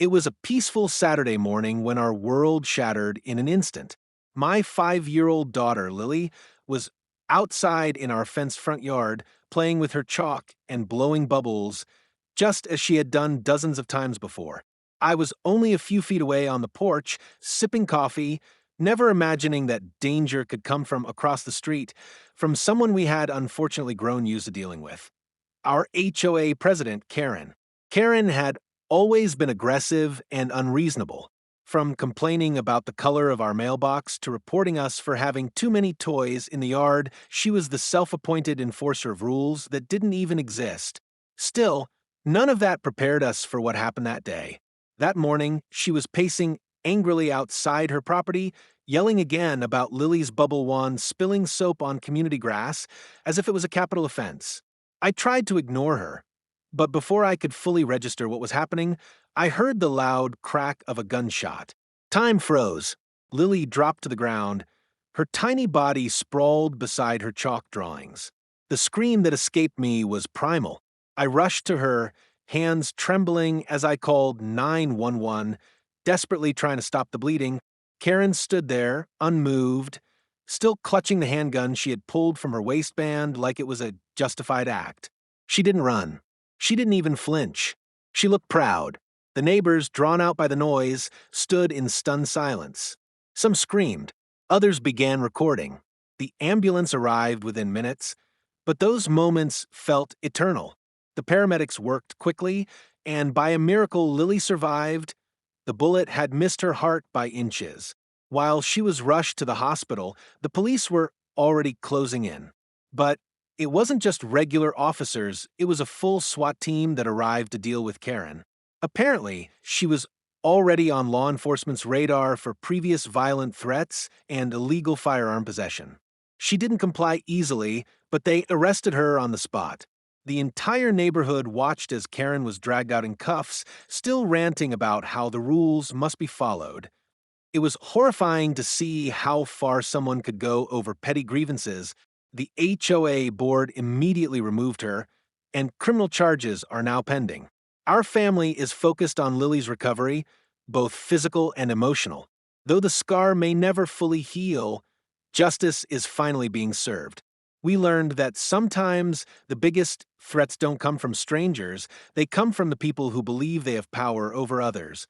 It was a peaceful Saturday morning when our world shattered in an instant. My 5-year-old daughter, Lily, was outside in our fenced front yard playing with her chalk and blowing bubbles just as she had done dozens of times before. I was only a few feet away on the porch, sipping coffee, never imagining that danger could come from across the street, from someone we had unfortunately grown used to dealing with. Our HOA president, Karen. Karen had always been aggressive and unreasonable, from complaining about the color of our mailbox to reporting us for having too many toys in the yard. She was the self-appointed enforcer of rules that didn't even exist. Still, none of that prepared us for what happened that day. That morning, she was pacing angrily outside her property, yelling again about Lily's bubble wand spilling soap on community grass as if it was a capital offense. I tried to ignore her, but before I could fully register what was happening, I heard the loud crack of a gunshot. Time froze. Lily dropped to the ground, her tiny body sprawled beside her chalk drawings. The scream that escaped me was primal. I rushed to her, hands trembling as I called 911, desperately trying to stop the bleeding. Karen stood there, unmoved, still clutching the handgun she had pulled from her waistband like it was a justified act. She didn't run. She didn't even flinch. She looked proud. The neighbors, drawn out by the noise, stood in stunned silence. Some screamed. Others began recording. The ambulance arrived within minutes, but those moments felt eternal. The paramedics worked quickly, and by a miracle, Lily survived. The bullet had missed her heart by inches. While she was rushed to the hospital, the police were already closing in. But it wasn't just regular officers, it was a full SWAT team that arrived to deal with Karen. Apparently, she was already on law enforcement's radar for previous violent threats and illegal firearm possession. She didn't comply easily, but they arrested her on the spot. The entire neighborhood watched as Karen was dragged out in cuffs, still ranting about how the rules must be followed. It was horrifying to see how far someone could go over petty grievances. The HOA board immediately removed her, and criminal charges are now pending. Our family is focused on Lily's recovery, both physical and emotional. Though the scar may never fully heal, justice is finally being served. We learned that sometimes the biggest threats don't come from strangers, they come from the people who believe they have power over others.